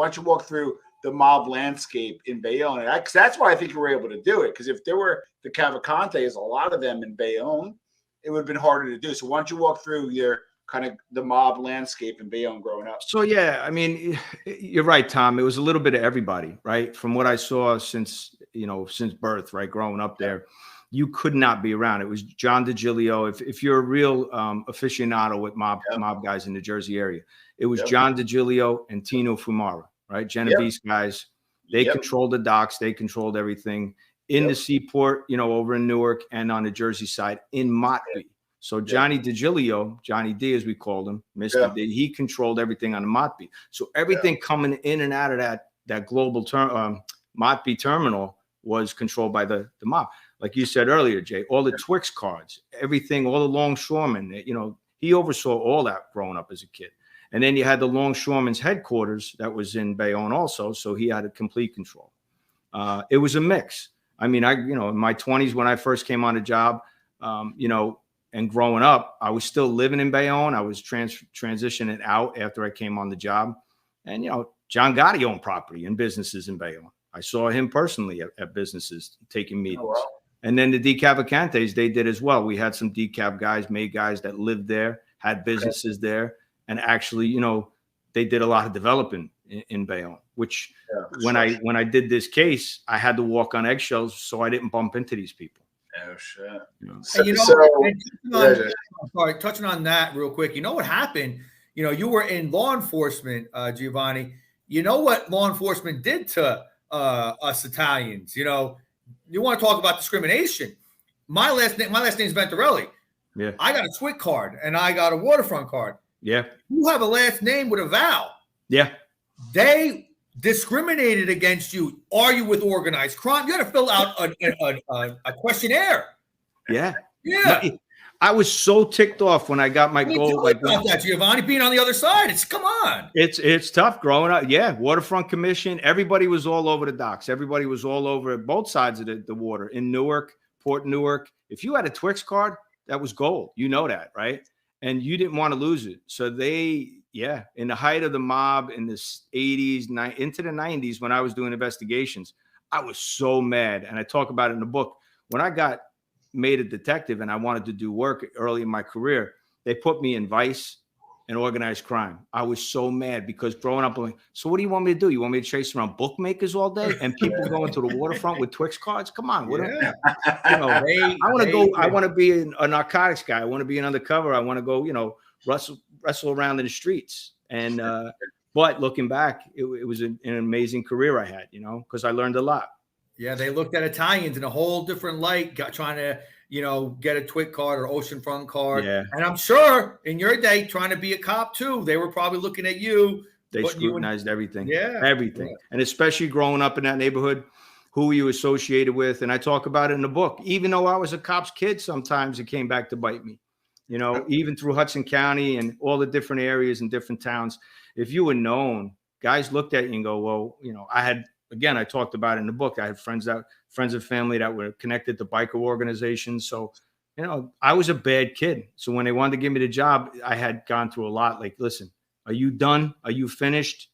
why don't you walk through the mob landscape in Bayonne? Because that's why I think you were able to do it. Because if there were the Cavalcantes, a lot of them in Bayonne, it would have been harder to do. So why don't you walk through your kind of the mob landscape in Bayonne growing up? So, yeah, I mean, you're right, Tom. It was a little bit of everybody, right? From what I saw since birth, right? Growing up there, you could not be around. It was John DiGilio. If you're a real aficionado with mob guys in the Jersey area, it was John DiGilio and Tino Fumara, right? Genovese guys. They controlled the docks. They controlled everything in the seaport, over in Newark and on the Jersey side in Motby. So Johnny DiGilio, Johnny D as we called him, Mr. D, he controlled everything on the Motby. So everything coming in and out of that global Motby terminal was controlled by the mob. Like you said earlier, Jay, all the Twix cards, everything, all the longshoremen, he oversaw all that growing up as a kid. And then you had the longshoremen's headquarters that was in Bayonne also. So he had a complete control. It was a mix. I mean, in my 20s, when I first came on the job, and growing up, I was still living in Bayonne. I was transitioning out after I came on the job. And, John Gotti owned property and businesses in Bayonne. I saw him personally at businesses taking meetings. Oh, wow. And then the Cavalcantes, they did as well. We had some decaf guys, made guys that lived there, had businesses there. And actually, they did a lot of developing in Bayonne, which when I did this case, I had to walk on eggshells so I didn't bump into these people. Oh, shit. Touching on that real quick, you know what happened? You were in law enforcement, Giovanni. You know what law enforcement did to us Italians? You want to talk about discrimination. My last name is Venturelli. Yeah. I got a Twit card and I got a waterfront card. Yeah. You have a last name with a vowel. Yeah. They discriminated against you. Are you with organized crime? You had to fill out a questionnaire. Yeah. Yeah. I was so ticked off when I got my gold. Like that, Giovanni, being on the other side. Come on. It's tough growing up. Yeah. Waterfront Commission. Everybody was all over the docks. Everybody was all over both sides of the water in Newark, Port Newark. If you had a Twix card, that was gold. You know that, right? And you didn't want to lose it. So in the height of the mob in the 80s, into the 90s, when I was doing investigations, I was so mad. And I talk about it in the book. When I got made a detective and I wanted to do work early in my career, they put me in vice and organized crime. I was so mad because growing up, I'm like, so what do you want me to do? You want me to chase around bookmakers all day and people going to the waterfront with Twix cards? Come on. I want to be a narcotics guy. I want to be an undercover. I want to go, wrestle around in the streets. And, but looking back, it was an amazing career I had, because I learned a lot. Yeah. They looked at Italians in a whole different light, trying to, get a Twit card or oceanfront card. Yeah. And I'm sure in your day, trying to be a cop too, they were probably looking at you. They scrutinized everything. Yeah. Everything. Yeah. And especially growing up in that neighborhood, who you associated with. And I talk about it in the book. Even though I was a cop's kid, sometimes it came back to bite me. Even through Hudson County and all the different areas and different towns, if you were known, guys looked at you and go, well, I talked about it in the book. I had friends and family that were connected to biker organizations. So, I was a bad kid. So when they wanted to give me the job, I had gone through a lot. Like, listen, are you done? Are you finished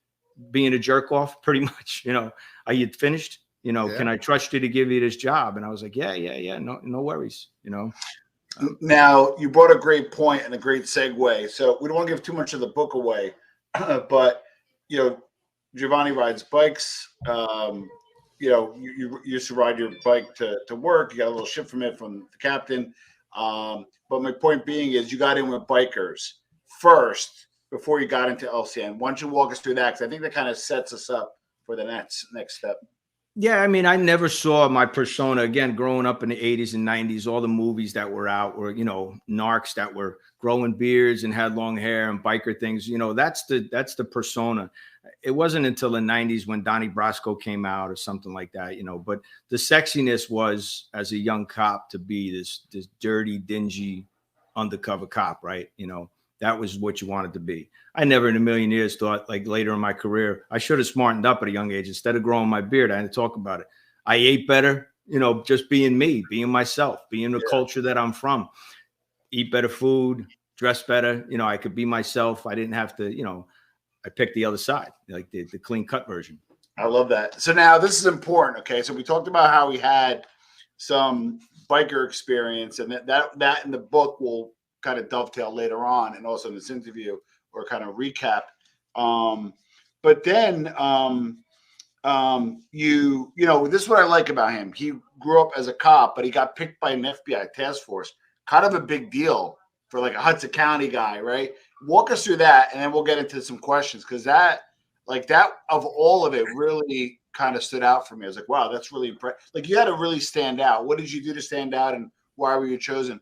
being a jerk off? Pretty much, are you finished? Can I trust you to give you this job? And I was like, yeah. No worries. Now you brought a great point and a great segue. So we don't want to give too much of the book away, but, Giovanni rides bikes. You used to ride your bike to work. You got a little shit from it from the captain. But my point being is you got in with bikers first before you got into LCN. Why don't you walk us through that? Because I think that kind of sets us up for the next step. Yeah, I mean, I never saw my persona again growing up in the 80s and 90s. All the movies that were out were, narcs that were growing beards and had long hair and biker things. That's the persona. It wasn't until the 90s when Donnie Brasco came out or something like that, but the sexiness was, as a young cop, to be this dirty, dingy, undercover cop, right? That was what you wanted to be. I never in a million years thought, like, later in my career, I should have smartened up at a young age. Instead of growing my beard, I had to talk about it. I ate better, just being me, being myself, being the culture that I'm from. Eat better food, dress better. I could be myself. I didn't have to, I picked the other side, like the clean cut version. I love that. So now this is important. Okay, so we talked about how he had some biker experience, and that in the book will kind of dovetail later on, and also in this interview or kind of recap. But then you know, this is what I like about him. He grew up as a cop, but he got picked by an FBI task force. Kind of a big deal for like a Hudson County guy, right? Walk us through that, and then we'll get into some questions, because that of all of it really kind of stood out for me. I was like, wow, that's really impressive. Like, you had to really stand out. What did you do to stand out, and why were you chosen?